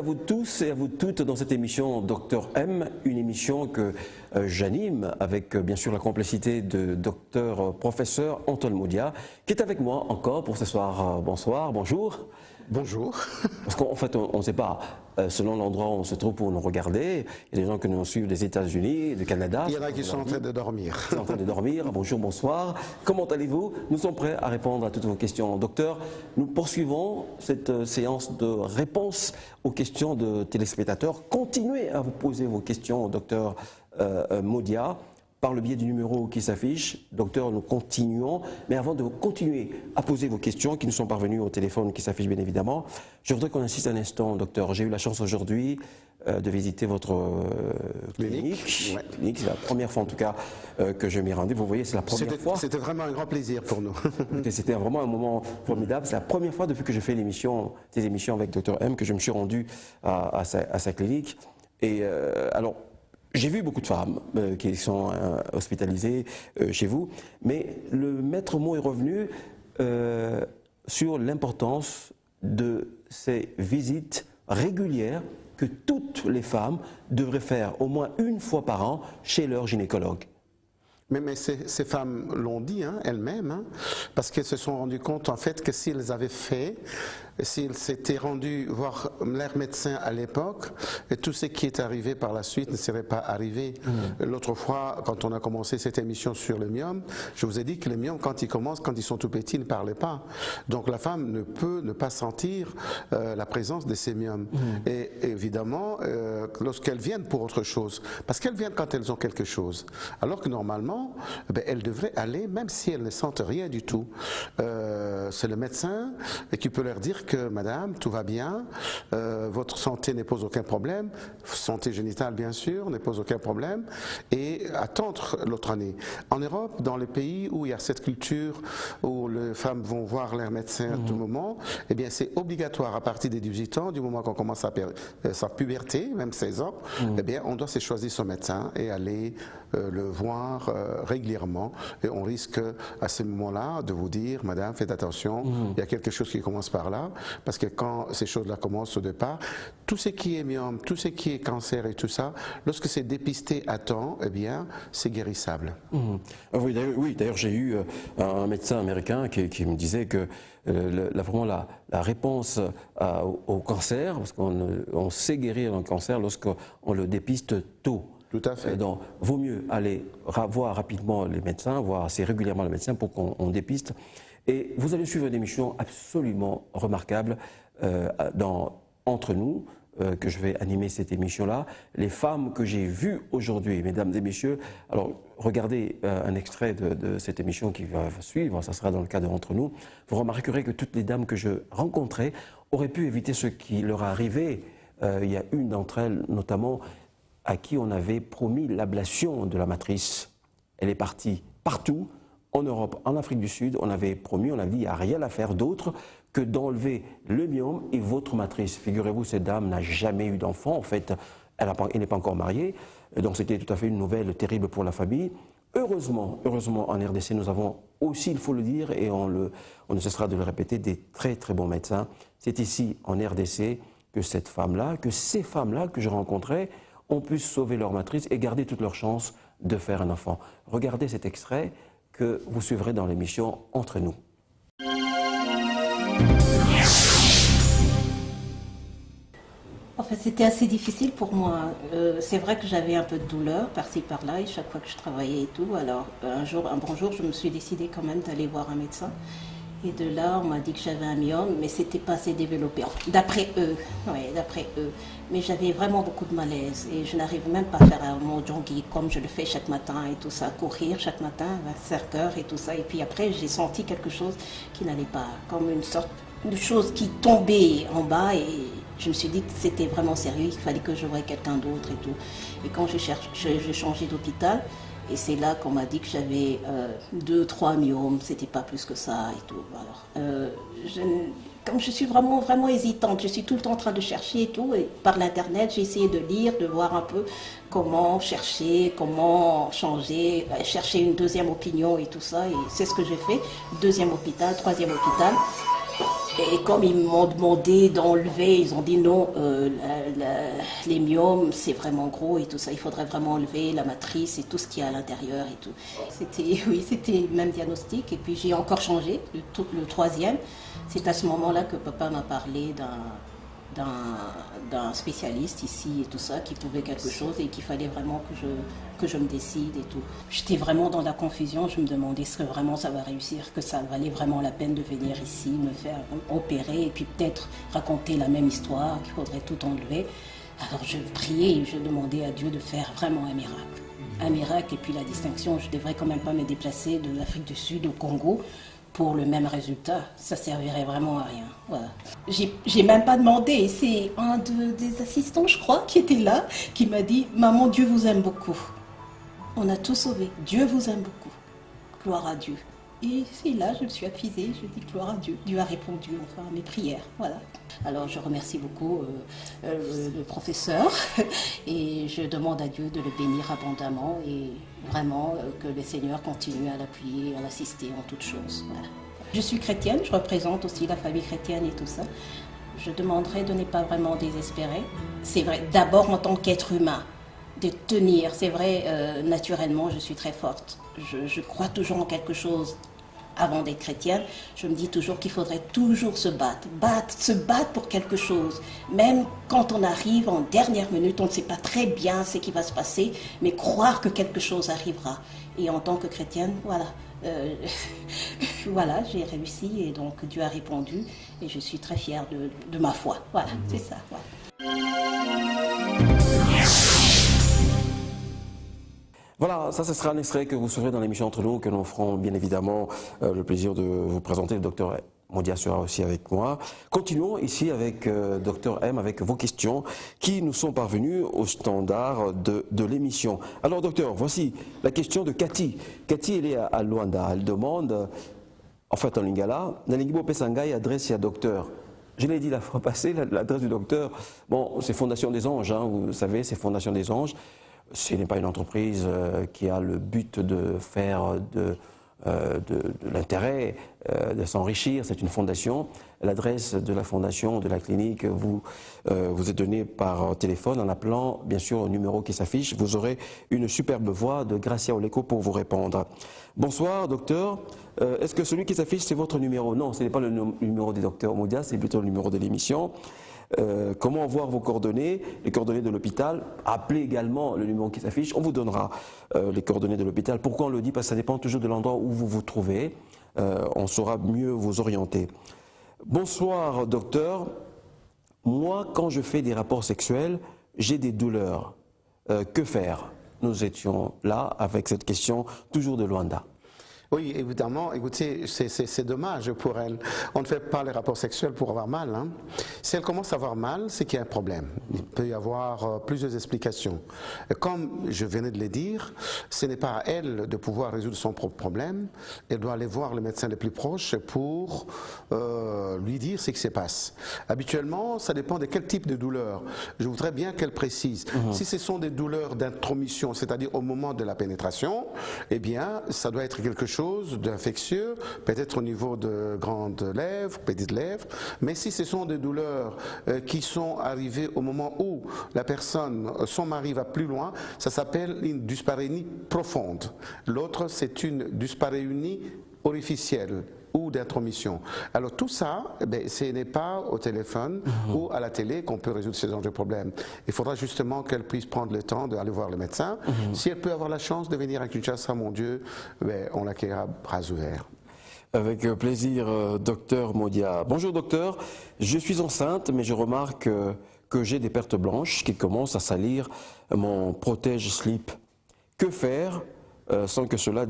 vous tous et à vous toutes dans cette émission Docteur M, une émission que j'anime avec bien sûr la complicité de docteur professeur Antoine Moudia, qui est avec moi encore pour ce soir. Bonsoir, bonjour. Bonjour. Parce qu'en fait, on ne sait pas, selon l'endroit où on se trouve pour nous regarder, il y a des gens qui nous suivent des États-Unis, du Canada. Il y en a qui sont en train de dormir. Ils sont en train de dormir. Bonjour, bonsoir. Comment allez-vous? Nous sommes prêts à répondre à toutes vos questions. Docteur, nous poursuivons cette séance de réponse aux questions de téléspectateurs. Continuez à vous poser vos questions au docteur Moudia par le biais du numéro qui s'affiche. Docteur, nous continuons. Mais avant de continuer à poser vos questions qui nous sont parvenues au téléphone qui s'affiche bien évidemment, je voudrais qu'on insiste un instant, docteur. J'ai eu la chance aujourd'hui de visiter votre clinique. Ouais. Clinique. C'est la première fois en tout cas que je m'y rendais. Vous voyez, c'est la première fois. C'était vraiment un grand plaisir pour nous. C'était vraiment un moment formidable. C'est la première fois depuis que je fais ces émissions avec Dr M que je me suis rendu à sa clinique. Et alors, j'ai vu beaucoup de femmes qui sont hospitalisées chez vous, mais le maître mot est revenu sur l'importance de ces visites régulières que toutes les femmes devraient faire au moins une fois par an chez leur gynécologue. Mais ces femmes l'ont dit elles-mêmes, parce qu'elles se sont rendues compte en fait que s'ils avaient fait, s'ils s'étaient rendus voir leur médecin à l'époque, et tout ce qui est arrivé par la suite ne serait pas arrivé. L'autre fois, quand on a commencé cette émission sur le myome, je vous ai dit que les myomes, quand ils commencent, quand ils sont tout petits, ne parlaient pas. Donc la femme ne peut ne pas sentir la présence de ces myomes. Et évidemment, lorsqu'elles viennent pour autre chose, parce qu'elles viennent quand elles ont quelque chose, alors que normalement, elles devraient aller, même si elles ne sentent rien du tout. C'est le médecin qui peut leur dire que madame, tout va bien, votre santé ne pose aucun problème, santé génitale bien sûr, ne pose aucun problème, et attendre l'autre année. En Europe, dans les pays où il y a cette culture, où les femmes vont voir leur médecin à tout moment, eh bien c'est obligatoire à partir des 18 ans, du moment qu'on commence sa puberté, même 16 ans, eh bien on doit se choisir son médecin et aller le voir régulièrement, et on risque à ce moment-là de vous dire, madame, faites attention, il y a quelque chose qui commence par là, parce que quand ces choses-là commencent au départ, tout ce qui est myome, tout ce qui est cancer et tout ça, lorsque c'est dépisté à temps, eh bien, c'est guérissable. Oui, d'ailleurs, j'ai eu un médecin américain qui me disait que vraiment la réponse au cancer, parce qu'on sait guérir un cancer lorsqu'on le dépiste tôt. Tout à fait. Donc, vaut mieux aller voir rapidement les médecins, voir assez régulièrement le médecin pour qu'on dépiste. Et vous allez suivre une émission absolument remarquable entre nous, que je vais animer cette émission-là. Les femmes que j'ai vues aujourd'hui, mesdames et messieurs, alors regardez un extrait de cette émission qui va suivre, ça sera dans le cadre d'entre nous. Vous remarquerez que toutes les dames que je rencontrais auraient pu éviter ce qui leur est arrivé. Il y a une d'entre elles, notamment, à qui on avait promis l'ablation de la matrice. Elle est partie partout, en Europe, en Afrique du Sud, on avait promis, on a dit, il n'y a rien à faire d'autre que d'enlever le myome et votre matrice. Figurez-vous, cette dame n'a jamais eu d'enfant, en fait, elle n'est pas encore mariée, donc c'était tout à fait une nouvelle terrible pour la famille. Heureusement, en RDC, nous avons aussi, il faut le dire, et on ne cessera de le répéter, des très très bons médecins. C'est ici, en RDC, que cette femme-là, que ces femmes-là que je rencontrais, ont pu sauver leur matrice et garder toutes leurs chances de faire un enfant. Regardez cet extrait que vous suivrez dans l'émission Entre nous. En fait, c'était assez difficile pour moi. C'est vrai que j'avais un peu de douleur par-ci par-là, et chaque fois que je travaillais et tout. Alors, un bon jour, je me suis décidée quand même d'aller voir un médecin. Et de là, on m'a dit que j'avais un myome, mais c'était pas assez développé. D'après eux, d'après eux. Mais j'avais vraiment beaucoup de malaise et je n'arrive même pas à faire mon jogging comme je le fais chaque matin et tout ça, courir chaque matin à 5 heures et tout ça. Et puis après, j'ai senti quelque chose qui n'allait pas, comme une sorte de chose qui tombait en bas, et je me suis dit que c'était vraiment sérieux, il fallait que je voie quelqu'un d'autre et tout. Et quand j'ai changé d'hôpital, et c'est là qu'on m'a dit que j'avais 2-3 myomes, c'était pas plus que ça et tout. Alors, comme je suis vraiment hésitante, je suis tout le temps en train de chercher et tout, et par l'internet, j'ai essayé de lire, de voir un peu comment chercher, comment changer, chercher une deuxième opinion et tout ça, et c'est ce que j'ai fait. Deuxième hôpital, troisième hôpital. Et comme ils m'ont demandé d'enlever, ils ont dit non, les myomes c'est vraiment gros et tout ça, il faudrait vraiment enlever la matrice et tout ce qu'il y a à l'intérieur et tout. Oui, c'était le même diagnostic et puis j'ai encore changé, le troisième. C'est à ce moment-là que papa m'a parlé d'un spécialiste ici et tout ça, qui pouvait quelque chose et qu'il fallait vraiment que je me décide et tout. J'étais vraiment dans la confusion, je me demandais est-ce que vraiment ça va réussir, que ça valait vraiment la peine de venir ici, me faire opérer et puis peut-être raconter la même histoire, qu'il faudrait tout enlever. Alors je priais et je demandais à Dieu de faire vraiment un miracle. Un miracle et puis la distinction, je ne devrais quand même pas me déplacer de l'Afrique du Sud au Congo pour le même résultat, ça servirait vraiment à rien. Voilà. J'ai même pas demandé, c'est un des assistants, je crois, qui était là, qui m'a dit « Maman, Dieu vous aime beaucoup. On a tout sauvé, Dieu vous aime beaucoup. Gloire à Dieu. » Et c'est là, je me suis affisée, je dis gloire à Dieu. Dieu a répondu enfin à mes prières, voilà. Alors je remercie beaucoup le professeur et je demande à Dieu de le bénir abondamment et vraiment que le Seigneur continue à l'appuyer, à l'assister en toutes choses. Voilà. Je suis chrétienne, je représente aussi la famille chrétienne et tout ça. Je demanderais de ne pas vraiment désespérer. C'est vrai, d'abord en tant qu'être humain, de tenir. C'est vrai, naturellement, je suis très forte. Je crois toujours en quelque chose. Avant d'être chrétienne, je me dis toujours qu'il faudrait toujours se battre pour quelque chose. Même quand on arrive en dernière minute, on ne sait pas très bien ce qui va se passer, mais croire que quelque chose arrivera. Et en tant que chrétienne, voilà, voilà, j'ai réussi et donc Dieu a répondu et je suis très fière de ma foi. Voilà, c'est ça. Voilà. Voilà, ça ce sera un extrait que vous souverez dans l'émission Entre nous, que nous ferons bien évidemment le plaisir de vous présenter. Le docteur Modia sera aussi avec moi. Continuons ici avec docteur M, avec vos questions qui nous sont parvenues au standard de l'émission. Alors docteur, voici la question de Cathy. Cathy, elle est à Luanda. Elle demande, en fait en lingala, Nalingibo Pesangai adresse à docteur. Je l'ai dit la fois passée, l'adresse du docteur, bon, c'est Fondation des Anges, hein, vous savez, c'est Fondation des Anges. Ce n'est pas une entreprise qui a le but de faire de l'intérêt, de s'enrichir. C'est une fondation. L'adresse de la fondation, de la clinique, vous est donnée par téléphone en appelant, bien sûr, au numéro qui s'affiche. Vous aurez une superbe voix de Gracia Oleko pour vous répondre. Bonsoir, docteur. Est-ce que celui qui s'affiche, c'est votre numéro? Non, ce n'est pas le numéro du docteur Modia, c'est plutôt le numéro de l'émission. Comment voir vos coordonnées, les coordonnées de l'hôpital? Appelez également le numéro qui s'affiche, on vous donnera les coordonnées de l'hôpital. Pourquoi on le dit? Parce que ça dépend toujours de l'endroit où vous vous trouvez. On saura mieux vous orienter. Bonsoir docteur. Moi, quand je fais des rapports sexuels, j'ai des douleurs. Que faire? Nous étions là avec cette question toujours de Luanda. Oui, évidemment, écoutez, c'est dommage pour elle. On ne fait pas les rapports sexuels pour avoir mal. Hein. Si elle commence à avoir mal, c'est qu'il y a un problème. Il peut y avoir plusieurs explications. Et comme je venais de le dire, ce n'est pas à elle de pouvoir résoudre son propre problème. Elle doit aller voir le médecin le plus proche pour lui dire ce qui se passe. Habituellement, ça dépend de quel type de douleur. Je voudrais bien qu'elle précise. Si ce sont des douleurs d'intromission, c'est-à-dire au moment de la pénétration, eh bien, ça doit être quelque chose d'infectieux, peut-être au niveau de grandes lèvres, petites lèvres, mais si ce sont des douleurs qui sont arrivées au moment où la personne, son mari va plus loin, ça s'appelle une dyspareunie profonde. L'autre, c'est une dyspareunie orificielle ou d'intromission. Alors tout ça, ce n'est pas au téléphone ou à la télé qu'on peut résoudre ce genre de problème. Il faudra justement qu'elle puisse prendre le temps d'aller voir le médecin. Si elle peut avoir la chance de venir à Kinshasa, mon Dieu, on l'accueillera bras ouverts. Avec plaisir, docteur Modia. Bonjour docteur, je suis enceinte, mais je remarque que j'ai des pertes blanches qui commencent à salir mon protège-slip. Que faire sans que cela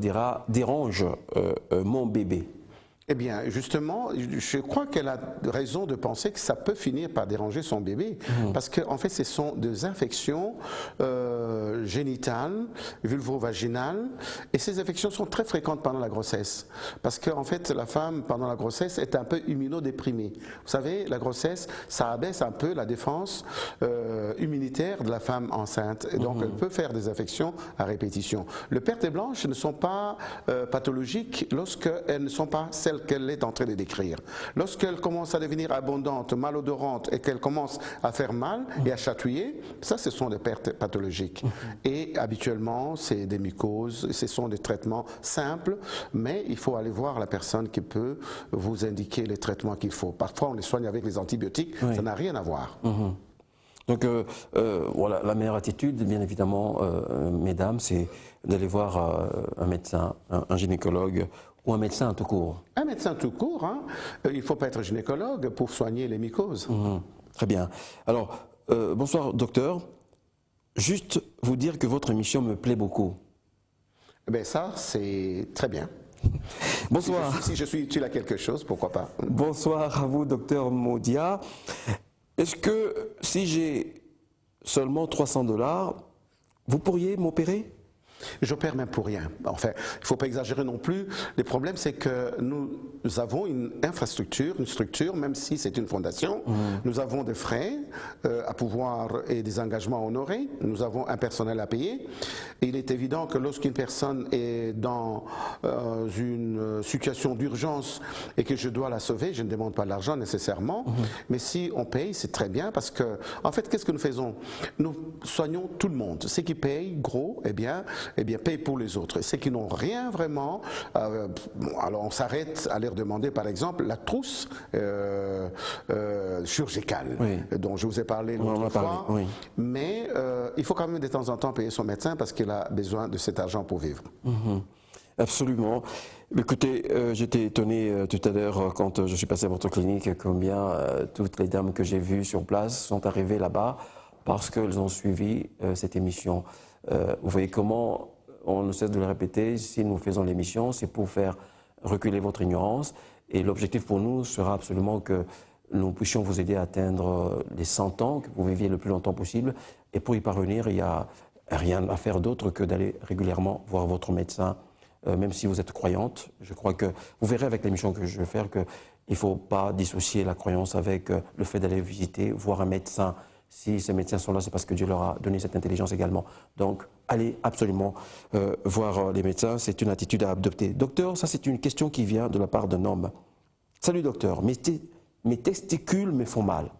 dérange mon bébé? Eh bien, justement, je crois qu'elle a raison de penser que ça peut finir par déranger son bébé, parce qu'en fait, ce sont des infections génitales, vulvo-vaginales, et ces infections sont très fréquentes pendant la grossesse, parce qu'en fait, la femme, pendant la grossesse, est un peu immunodéprimée. Vous savez, la grossesse, ça abaisse un peu la défense immunitaire de la femme enceinte, et donc elle peut faire des infections à répétition. Les pertes blanches ne sont pas pathologiques lorsqu'elles ne sont pas seulement telle qu'elle est en train de décrire. Lorsqu'elle commence à devenir abondante, malodorante et qu'elle commence à faire mal et à chatouiller, ça, ce sont des pertes pathologiques. Et habituellement, c'est des mycoses, ce sont des traitements simples, mais il faut aller voir la personne qui peut vous indiquer les traitements qu'il faut. Parfois, on les soigne avec les antibiotiques, ça n'a rien à voir. Donc voilà, la meilleure attitude, bien évidemment, mesdames, c'est d'aller voir un médecin, un gynécologue ou un médecin tout court. Un médecin tout court, hein. Il ne faut pas être gynécologue pour soigner les mycoses. Très bien. Alors, bonsoir docteur. Juste vous dire que votre émission me plaît beaucoup. Ben ça, c'est très bien. Bonsoir. Si je suis utile à quelque chose, pourquoi pas. Bonsoir à vous, docteur Maudia. Est-ce que si j'ai seulement 300 $, vous pourriez m'opérer? J'opère même pour rien. Enfin, il ne faut pas exagérer non plus. Le problème, c'est que nous avons une infrastructure, une structure, même si c'est une fondation. Nous avons des frais à pouvoir et des engagements à honorer. Nous avons un personnel à payer. Et il est évident que lorsqu'une personne est dans une situation d'urgence et que je dois la sauver, je ne demande pas de l'argent nécessairement. Mais si on paye, c'est très bien parce que, en fait, qu'est-ce que nous faisons? Nous soignons tout le monde. Ceux qui payent gros, eh bien, payent pour les autres. Et ceux qui n'ont rien vraiment, alors on s'arrête à leur demander, par exemple, la trousse chirurgicale, dont je vous ai parlé l'autre fois. Mais il faut quand même de temps en temps payer son médecin parce qu'il a besoin de cet argent pour vivre. Absolument. Écoutez, j'étais étonné tout à l'heure quand je suis passé à votre clinique, combien toutes les dames que j'ai vues sur place sont arrivées là-bas parce qu'elles ont suivi cette émission. Vous voyez comment, on ne cesse de le répéter, si nous faisons l'émission, c'est pour faire reculer votre ignorance. Et l'objectif pour nous sera absolument que nous puissions vous aider à atteindre les 100 ans, que vous viviez le plus longtemps possible. Et pour y parvenir, il n'y a rien à faire d'autre que d'aller régulièrement voir votre médecin, même si vous êtes croyante. Je crois que vous verrez avec l'émission que je vais faire qu'il ne faut pas dissocier la croyance avec le fait d'aller visiter, voir un médecin. Si ces médecins sont là, c'est parce que Dieu leur a donné cette intelligence également. Donc, allez absolument voir les médecins, c'est une attitude à adopter. Docteur, ça c'est une question qui vient de la part d'un homme. Salut docteur, mes testicules me font mal.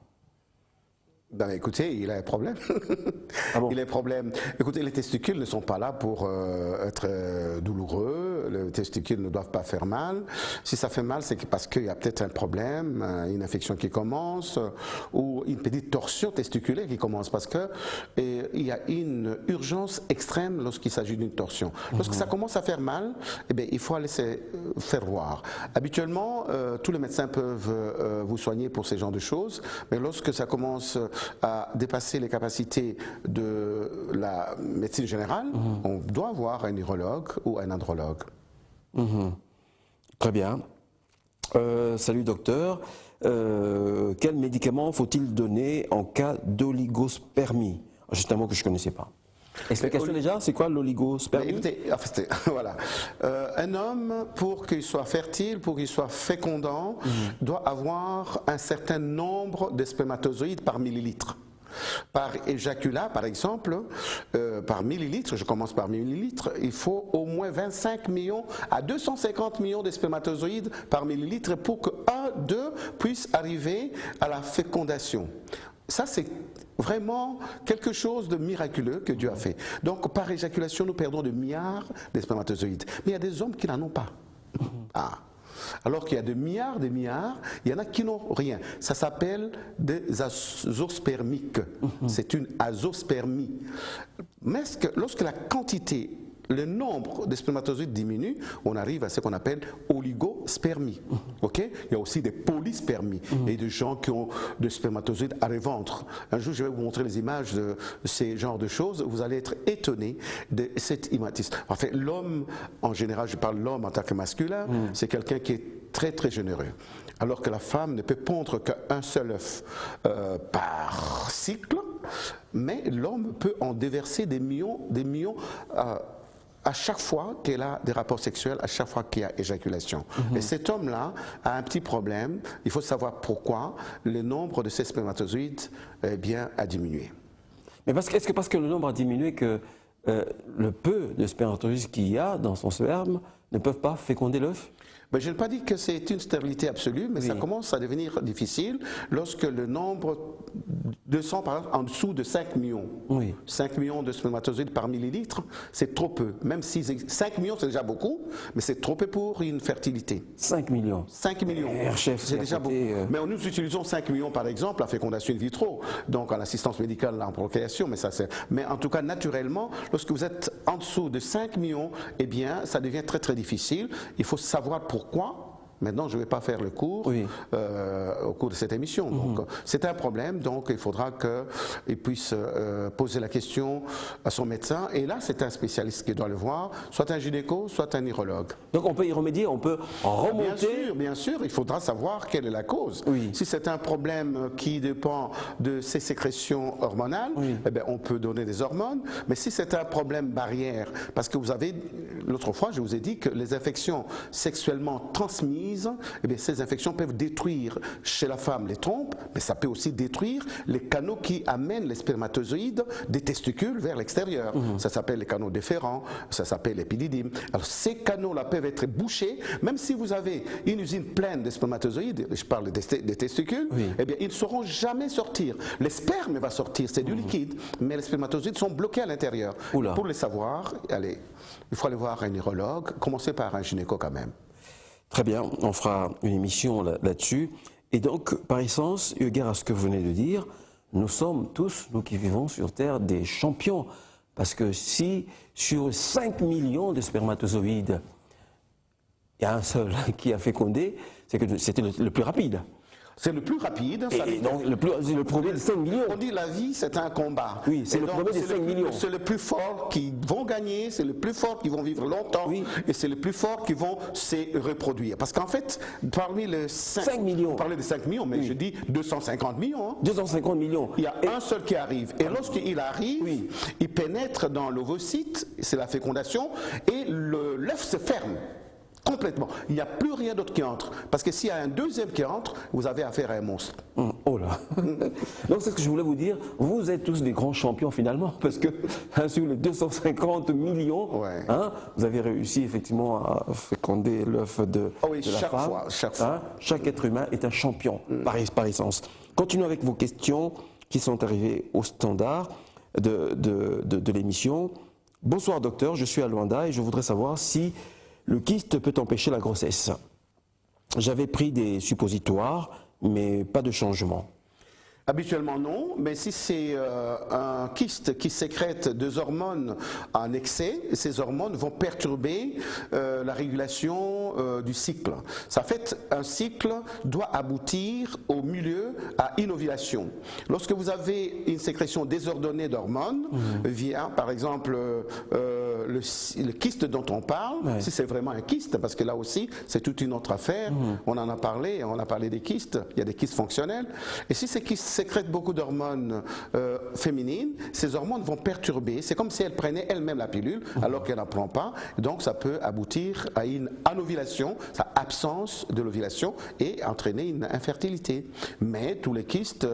Ben, écoutez, il a un problème. Ah bon? Il a un problème. Écoutez, les testicules ne sont pas là pour être douloureux. Les testicules ne doivent pas faire mal. Si ça fait mal, c'est parce qu'il y a peut-être un problème, une infection qui commence ou une petite torsion testiculaire qui commence parce que il y a une urgence extrême lorsqu'il s'agit d'une torsion. Lorsque ça commence à faire mal, eh bien, il faut aller se faire voir. Habituellement, tous les médecins peuvent vous soigner pour ces genres de choses, mais lorsque ça commence à dépasser les capacités de la médecine générale, on doit voir un neurologue ou un andrologue. Très bien. Salut docteur. Quel médicament faut-il donner en cas d'oligospermie? C'est un mot que je ne connaissais pas. Explication déjà, c'est quoi l'oligospermie? Écoutez, voilà. Un homme, pour qu'il soit fertile, pour qu'il soit fécondant, doit avoir un certain nombre de spermatozoïdes par millilitre. Par éjaculat, par exemple, par millilitre, je commence par millilitre, il faut au moins 25 millions à 250 millions de spermatozoïdes par millilitre pour que 1-2 puisse arriver à la fécondation. Ça, c'est vraiment quelque chose de miraculeux que Dieu a fait. Donc, par éjaculation, nous perdons des milliards de spermatozoïdes. Mais il y a des hommes qui n'en ont pas. Alors qu'il y a des milliards, il y en a qui n'ont rien. Ça s'appelle des azospermiques. C'est une azospermie. Mais lorsque la quantité, le nombre de spermatozoïdes diminue, on arrive à ce qu'on appelle oligospermie. Okay? Il y a aussi des polyspermies et des gens qui ont des spermatozoïdes à ventre. Un jour, je vais vous montrer les images de ces genres de choses. Vous allez être étonné de cette imatis. En fait, l'homme, en général, je parle de l'homme en tant que masculin, c'est quelqu'un qui est très très généreux. Alors que la femme ne peut pondre qu'un seul œuf par cycle, mais l'homme peut en déverser des millions à chaque fois qu'elle a des rapports sexuels, à chaque fois qu'il y a éjaculation. Et cet homme-là a un petit problème. Il faut savoir pourquoi le nombre de ces spermatozoïdes a diminué. Mais est-ce que parce que le nombre a diminué que le peu de spermatozoïdes qu'il y a dans son sperme ne peuvent pas féconder l'œuf? Mais je n'ai pas dit que c'est une stérilité absolue, mais ça commence à devenir difficile lorsque le nombre de sang, par exemple, en dessous de 5 millions. 5 millions de spermatozoïdes par millilitre, c'est trop peu. Même si 5 millions, c'est déjà beaucoup, mais c'est trop peu pour une fertilité. 5 millions. 5 millions. C'est déjà beaucoup. Mais nous utilisons 5 millions, par exemple, en fécondation in vitro, donc en assistance médicale, en procréation, mais en tout cas, naturellement, lorsque vous êtes en dessous de 5 millions, eh bien, ça devient très, très difficile. Il faut savoir pourquoi. Maintenant, je ne vais pas faire le cours au cours de cette émission. Donc, c'est un problème, donc il faudra qu'il puisse poser la question à son médecin. Et là, c'est un spécialiste qui doit le voir, soit un gynéco, soit un urologue. Donc, on peut y remédier, on peut remonter. Bien sûr, il faudra savoir quelle est la cause. Si c'est un problème qui dépend de ses sécrétions hormonales, eh bien, on peut donner des hormones. Mais si c'est un problème barrière, parce que vous avez, l'autre fois, je vous ai dit que les infections sexuellement transmises, eh bien, ces infections peuvent détruire chez la femme les trompes, mais ça peut aussi détruire les canaux qui amènent les spermatozoïdes des testicules vers l'extérieur. Ça s'appelle les canaux déférents, ça s'appelle l'épididyme. Alors ces canaux-là peuvent être bouchés, même si vous avez une usine pleine de spermatozoïdes, je parle des testicules, eh bien, ils ne sauront jamais sortir. Le sperme va sortir, c'est du liquide, mais les spermatozoïdes sont bloqués à l'intérieur. Pour les savoir, allez, il faut aller voir un urologue, commencer par un gynéco quand même. Très bien, on fera une émission là-dessus. Et donc, par essence, eu égard à ce que vous venez de dire, nous sommes tous, nous qui vivons sur Terre, des champions. Parce que si sur 5 millions de spermatozoïdes, il y a un seul qui a fécondé, c'est que c'était le plus rapide. C'est le plus rapide. Et donc, le premier de 5 millions. On dit la vie, c'est un combat. Oui, c'est le premier de 5 millions. C'est le plus fort qui vont gagner, c'est le plus fort qui vont vivre longtemps, et c'est le plus fort qui vont se reproduire. Parce qu'en fait, parmi les 5 millions, vous parlez de 5 millions, mais je dis 250 millions. Hein. 250 millions. Il y a un seul qui arrive. Et lorsqu'il arrive, il pénètre dans l'ovocyte, c'est la fécondation, et l'œuf se ferme. Complètement. Il n'y a plus rien d'autre qui entre. Parce que s'il y a un deuxième qui entre, vous avez affaire à un monstre. Oh là. Donc c'est ce que je voulais vous dire. Vous êtes tous des grands champions finalement. Parce que sur les 250 millions, vous avez réussi effectivement à féconder l'œuf de la femme. Chaque fois. Chaque être humain est un champion par essence. Continuons avec vos questions qui sont arrivées au standard de l'émission. Bonsoir docteur, je suis à Luanda et je voudrais savoir si le kyste peut empêcher la grossesse. J'avais pris des suppositoires, mais pas de changement. Habituellement non, mais si c'est un kyste qui sécrète des hormones en excès, ces hormones vont perturber la régulation du cycle. Ça fait un cycle doit aboutir au milieu à une ovulation. Lorsque vous avez une sécrétion désordonnée d'hormones, via par exemple le kyste dont on parle, si c'est vraiment un kyste, parce que là aussi c'est toute une autre affaire, on en a parlé, on a parlé des kystes, il y a des kystes fonctionnels, et si ces kystes sécrètent beaucoup d'hormones féminines, ces hormones vont perturber, c'est comme si elle prenait elle-même la pilule alors qu'elle n'en prend pas, donc ça peut aboutir à une anovulation, sa absence de l'ovulation et entraîner une infertilité. Mais tous les kystes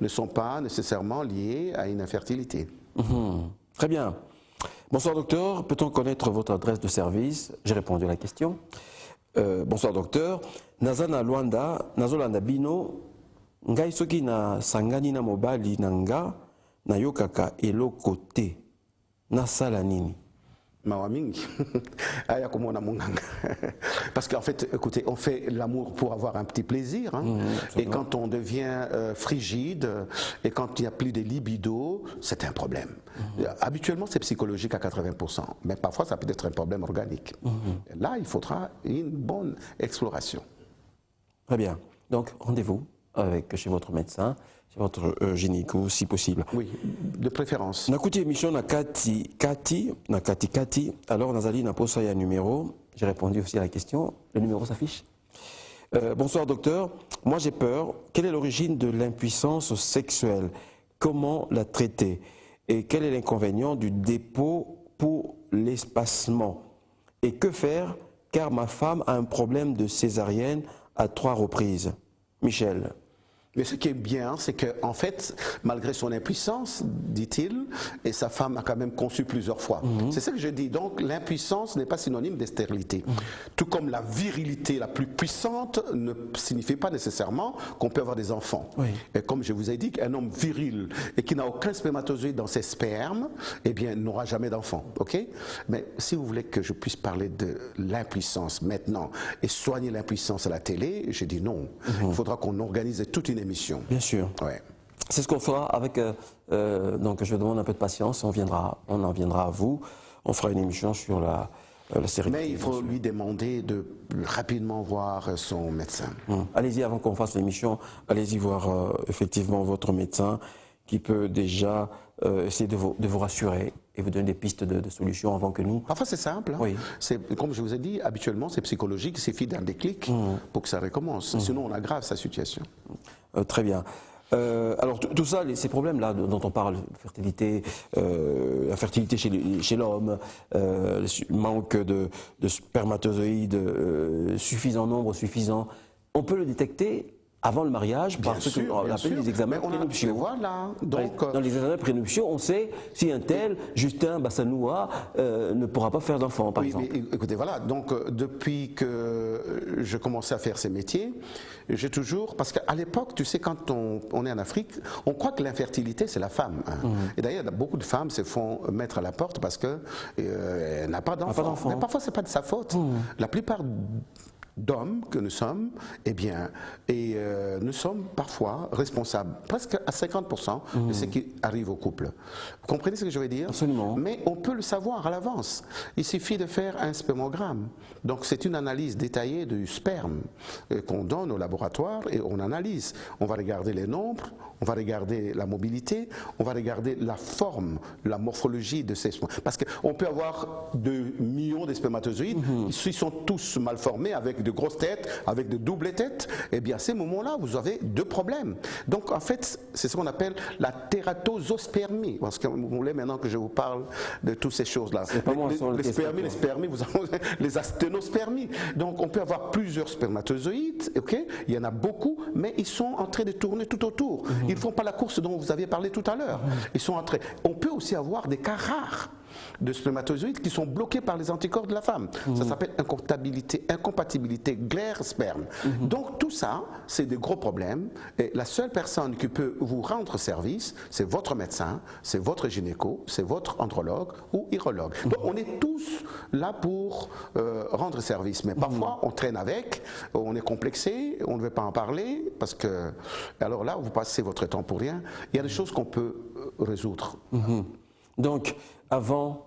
ne sont pas nécessairement liés à une infertilité. Très bien. Bonsoir docteur, peut-on connaître votre adresse de service? J'ai répondu à la question. Bonsoir docteur, Nazana Luanda, Nazolanda Bino, ngai soki na sangani na mobali nanga na yokaka eloko te nasala nini? Mawa mingi aya komona munganga parce qu'en fait écoutez on fait l'amour pour avoir un petit plaisir hein, et quand on devient frigide et quand il n'y a plus de libido c'est un problème. Habituellement c'est psychologique à 80%, mais parfois ça peut être un problème organique. Là il faudra une bonne exploration. Très bien, donc rendez-vous chez votre médecin, chez votre gynéco, si possible. Oui, de préférence. Nakuti émission na kati, alors Nazali na posa ya numéro, j'ai répondu aussi à la question, le numéro s'affiche. Bonsoir docteur, moi j'ai peur, quelle est l'origine de l'impuissance sexuelle? Comment la traiter? Et quel est l'inconvénient du dépôt pour l'espacement? Et que faire car ma femme a un problème de césarienne à 3 reprises? Michel. Mais ce qui est bien, c'est qu'en fait, malgré son impuissance, dit-il, et sa femme a quand même conçu plusieurs fois. C'est ça que je dis. Donc, l'impuissance n'est pas synonyme de stérilité. Tout comme la virilité la plus puissante ne signifie pas nécessairement qu'on peut avoir des enfants. Oui. Et comme je vous ai dit, qu'un homme viril et qui n'a aucun spermatozoïde dans ses spermes, eh bien, n'aura jamais d'enfant. OK? Mais si vous voulez que je puisse parler de l'impuissance maintenant et soigner l'impuissance à la télé, je dis non. Il faudra qu'on organise toute une émission. Bien sûr. Ouais. C'est ce qu'on fera avec. Donc, je demande un peu de patience. On en viendra à vous. On fera une émission sur la série. Mais il faut lui demander de rapidement voir son médecin. Allez-y, avant qu'on fasse l'émission, allez-y voir effectivement votre médecin qui peut déjà essayer de vous rassurer et vous donner des pistes de solutions avant que nous. Parfois c'est simple. Hein. Oui. Comme je vous ai dit, habituellement c'est psychologique, il suffit d'un déclic pour que ça recommence. Sinon on aggrave sa situation. Très bien. Alors tout ça, ces problèmes-là dont on parle, fertilité, la fertilité chez l'homme, le manque de spermatozoïdes suffisant nombre, suffisant, on peut le détecter avant le mariage par ce qu'on appelle les examens prénuptiaux. Voilà. Donc, dans les examens prénuptiaux, on sait si un tel, Justin Bassanoua, ne pourra pas faire d'enfant, par exemple. Mais, écoutez, voilà. Donc, depuis que je commençais à faire ces métiers, j'ai toujours... Parce qu'à l'époque, tu sais, quand on est en Afrique, on croit que l'infertilité, c'est la femme. Hein. Et d'ailleurs, beaucoup de femmes se font mettre à la porte parce qu'elle n'a pas d'enfant. Mais parfois, ce n'est pas de sa faute. La plupart d'hommes que nous sommes, eh bien, nous sommes parfois responsables, presque à 50% de ce qui arrive au couple. Vous comprenez ce que je veux dire? Absolument. Mais on peut le savoir à l'avance. Il suffit de faire un spermogramme. Donc c'est une analyse détaillée du sperme qu'on donne au laboratoire et on analyse. On va regarder les nombres, on va regarder la mobilité, on va regarder la forme, la morphologie de ces spermes. Parce qu'on peut avoir 2 millions de spermatozoïdes, s'ils sont tous mal formés, avec de grosses têtes, avec de doubles têtes, eh bien à ces moments-là, vous avez 2 problèmes. Donc en fait, c'est ce qu'on appelle la tératosospermie. Parce que vous voulez maintenant que je vous parle de toutes ces choses-là. Les spermies, vous avez les asténospermies. Donc on peut avoir plusieurs spermatozoïdes, ok? Il y en a beaucoup, mais ils sont en train de tourner tout autour. Ils ne font pas la course dont vous aviez parlé tout à l'heure. Ils sont en train. On peut aussi avoir des cas rares de spermatozoïdes qui sont bloqués par les anticorps de la femme. Ça s'appelle incompatibilité glaire-sperme. Donc tout ça, c'est des gros problèmes. Et la seule personne qui peut vous rendre service, c'est votre médecin, c'est votre gynéco, c'est votre andrologue ou urologue. Donc on est tous là pour rendre service. Mais parfois, on traîne avec, on est complexé, on ne veut pas en parler, parce que... Alors là, vous passez votre temps pour rien. Il y a des choses qu'on peut résoudre. Donc, avant,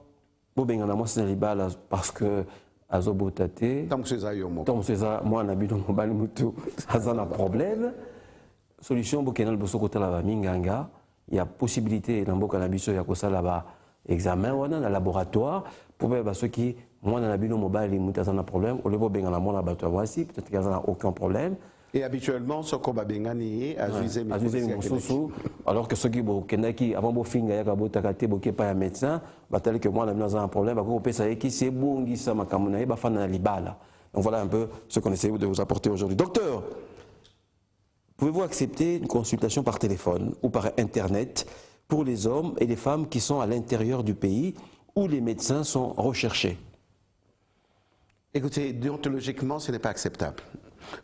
parce que azobotate, Tant que c'est ça, tant que ça, moi, on a bu dans mon bal mutu, ça a un problème. Solution, bokenal bosokota la minganga, il y a possibilité dans le cannabis, il y a ça là-bas, examen, on a un laboratoire, pour ceux qui, moi, on a bu dans mon bal mutu, ça a un problème, au lieu de bien mon laboratoire, voici, peut-être qu'il n'y a aucun problème. Et habituellement, ce qu'on va bien gagner, alors que ceux qui avant de finir, il y a pas un médecin, tel que moi, on a un problème, c'est bon, ça m'a donc voilà un peu ce qu'on essaie de vous apporter aujourd'hui. Docteur, pouvez-vous accepter une consultation par téléphone ou par Internet pour les hommes et les femmes qui sont à l'intérieur du pays où les médecins sont recherchés? Écoutez, déontologiquement, ce n'est pas acceptable.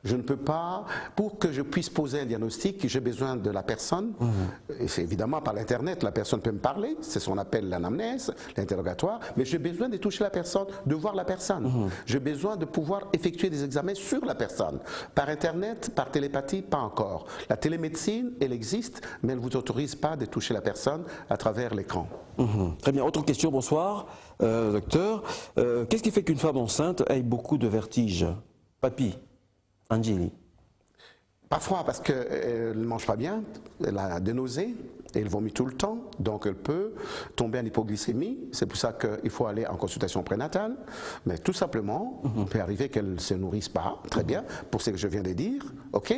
Je ne peux pas, pour que je puisse poser un diagnostic, j'ai besoin de la personne. Et c'est évidemment par l'Internet, la personne peut me parler, c'est ce qu'on appelle l'anamnèse, l'interrogatoire, mais j'ai besoin de toucher la personne, de voir la personne. J'ai besoin de pouvoir effectuer des examens sur la personne. Par Internet, par télépathie, pas encore. La télémédecine, elle existe, mais elle ne vous autorise pas de toucher la personne à travers l'écran. Très bien. Autre question, bonsoir, docteur. Qu'est-ce qui fait qu'une femme enceinte ait beaucoup de vertiges? Papy, Angélie. Parfois parce qu'elle ne mange pas bien, elle a des nausées, elle vomit tout le temps, donc elle peut tomber en hypoglycémie. C'est pour ça qu'il faut aller en consultation prénatale. Mais tout simplement, il peut arriver qu'elle ne se nourrisse pas, très bien, pour ce que je viens de dire, ok.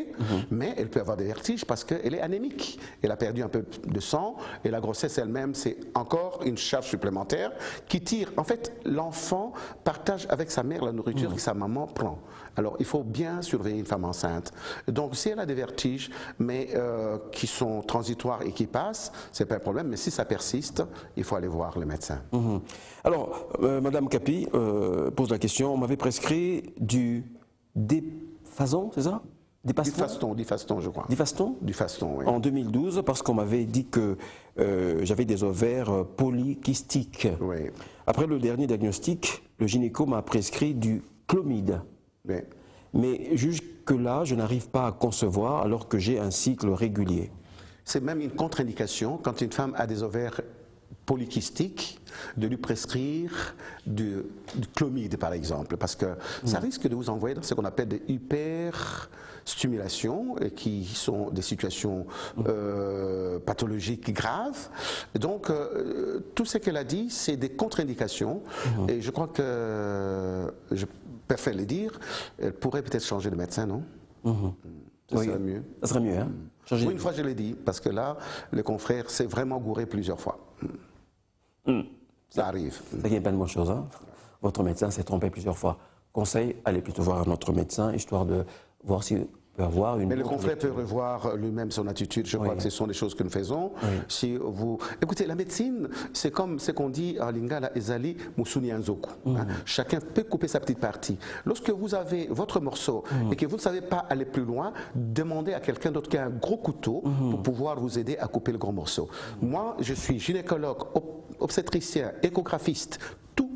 Mais elle peut avoir des vertiges parce qu'elle est anémique. Elle a perdu un peu de sang et la grossesse elle-même, c'est encore une charge supplémentaire qui tire. En fait, l'enfant partage avec sa mère la nourriture que sa maman prend. Alors, il faut bien surveiller une femme enceinte. Donc, si elle a des vertiges, mais qui sont transitoires et qui passent, c'est pas un problème. Mais si ça persiste, il faut aller voir le médecin. Alors, Madame Capi pose la question, on m'avait prescrit du Difaston, c'est ça? Du faston, je crois. Difaston? Du faston, oui. En 2012, parce qu'on m'avait dit que j'avais des ovaires polykystiques. Oui. Après le dernier diagnostic, le gynéco m'a prescrit du Clomid. Oui. Mais jusque-là, je n'arrive pas à concevoir alors que j'ai un cycle régulier. C'est même une contre-indication quand une femme a des ovaires polykystiques de lui prescrire du Clomid, par exemple, parce que ça risque de vous envoyer dans ce qu'on appelle des hyperstimulations, qui sont des situations pathologiques graves. Donc, tout ce qu'elle a dit, c'est des contre-indications, et je crois que, je préfère le dire, elle pourrait peut-être changer de médecin, non? Ça serait mieux. Ça serait mieux, hein? Oui, une fois je l'ai dit, parce que là, le confrère s'est vraiment gouré plusieurs fois. Ça arrive. Ça n'est pas une bonne chose, hein? Votre médecin s'est trompé plusieurs fois. Conseil, allez plutôt voir un autre médecin, histoire de voir s'il peut avoir une... Mais le confrère peut revoir lui-même son attitude. Je crois que ce sont des choses que nous faisons. Si vous... Écoutez, la médecine, c'est comme ce qu'on dit en lingala ezali musuni anzoku. Chacun peut couper sa petite partie. Lorsque vous avez votre morceau et que vous ne savez pas aller plus loin, demandez à quelqu'un d'autre qui a un gros couteau pour pouvoir vous aider à couper le gros morceau. Moi, je suis gynécologue, obstétricien, échographiste, tout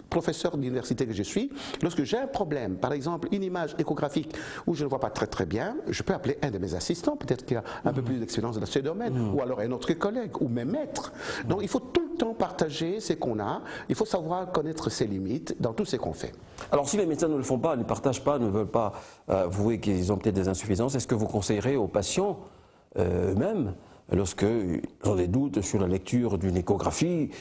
professeur d'université que je suis, lorsque j'ai un problème, par exemple une image échographique où je ne vois pas très bien, je peux appeler un de mes assistants, peut-être qu'il a un peu plus d'expérience dans ce domaine, ou alors un autre collègue, ou même maître. Donc il faut tout le temps partager ce qu'on a, il faut savoir connaître ses limites dans tout ce qu'on fait. Alors si les médecins ne le font pas, ne partagent pas, ne veulent pas avouer qu'ils ont peut-être des insuffisances, est-ce que vous conseillerez aux patients eux-mêmes, lorsqu'ils ont des doutes sur la lecture d'une échographie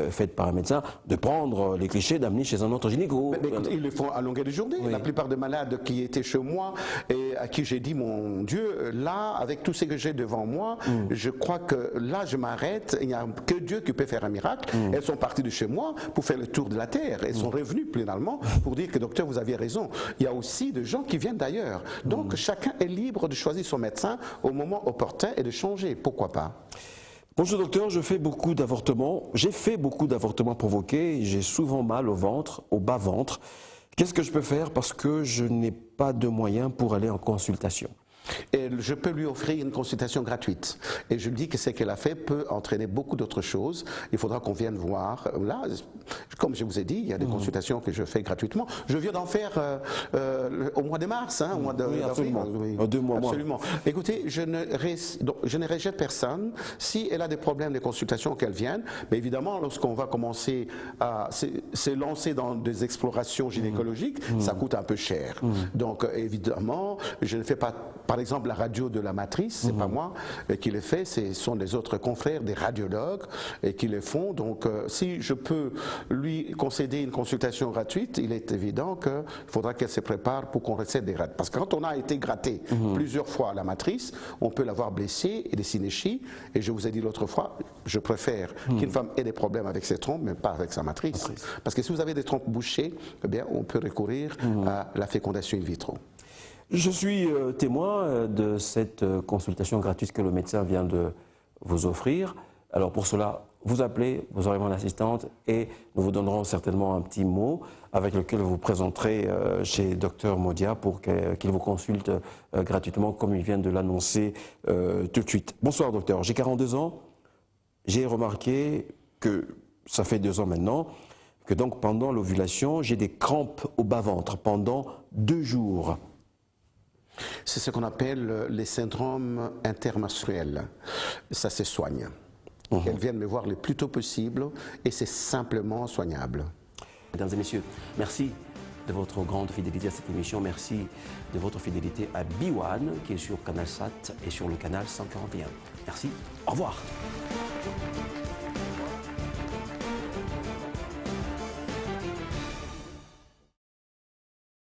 faite par un médecin, de prendre les clichés, d'amener chez un autre gynéco? Mais écoute, ils le font à longueur de journée. La plupart des malades qui étaient chez moi et à qui j'ai dit, mon Dieu, là, avec tout ce que j'ai devant moi, je crois que là, je m'arrête. Il n'y a que Dieu qui peut faire un miracle. Elles sont parties de chez moi pour faire le tour de la terre. Elles sont revenues pleinement pour dire que, docteur, vous aviez raison. Il y a aussi des gens qui viennent d'ailleurs. Donc, chacun est libre de choisir son médecin au moment opportun et de changer. Pourquoi pas? Bonjour docteur, je fais beaucoup d'avortements. J'ai fait beaucoup d'avortements provoqués. J'ai souvent mal au ventre, au bas-ventre. Qu'est-ce que je peux faire parce que je n'ai pas de moyens pour aller en consultation? Et je peux lui offrir une consultation gratuite. Et je lui dis que ce qu'elle a fait peut entraîner beaucoup d'autres choses. Il faudra qu'on vienne voir. Là, comme je vous ai dit, il y a des consultations que je fais gratuitement. Je viens d'en faire au mois de mars, au mois d'avril. Absolument. Oui, 2 mois. Absolument. Écoutez, je ne rejette personne. Si elle a des problèmes de consultation, qu'elle vienne. Mais évidemment, lorsqu'on va commencer à se lancer dans des explorations gynécologiques, ça coûte un peu cher. Donc, évidemment, je ne fais pas... Par exemple, la radio de la matrice, c'est pas moi qui le fait, ce sont des autres confrères, des radiologues qui le font. Donc, si je peux lui concéder une consultation gratuite, il est évident qu'il faudra qu'elle se prépare pour qu'on recette des grattes. Parce que quand on a été gratté plusieurs fois à la matrice, on peut l'avoir blessée et des synéchies. Et je vous ai dit l'autre fois, je préfère qu'une femme ait des problèmes avec ses trompes, mais pas avec sa matrice. Parce que si vous avez des trompes bouchées, eh bien, on peut recourir à la fécondation in vitro. Je suis témoin de cette consultation gratuite que le médecin vient de vous offrir. Alors pour cela, vous appelez, vous aurez mon assistante et nous vous donnerons certainement un petit mot avec lequel vous présenterez chez Dr Modia pour qu'il vous consulte gratuitement comme il vient de l'annoncer tout de suite. Bonsoir docteur, j'ai 42 ans. J'ai remarqué que ça fait 2 ans maintenant que donc pendant l'ovulation, j'ai des crampes au bas-ventre pendant 2 jours. C'est ce qu'on appelle les syndromes intermenstruels. Ça se soigne. Qu'elles viennent me voir le plus tôt possible et c'est simplement soignable. Mesdames et messieurs, merci de votre grande fidélité à cette émission. Merci de votre fidélité à B1 qui est sur CanalSat et sur le canal 141. Merci, au revoir.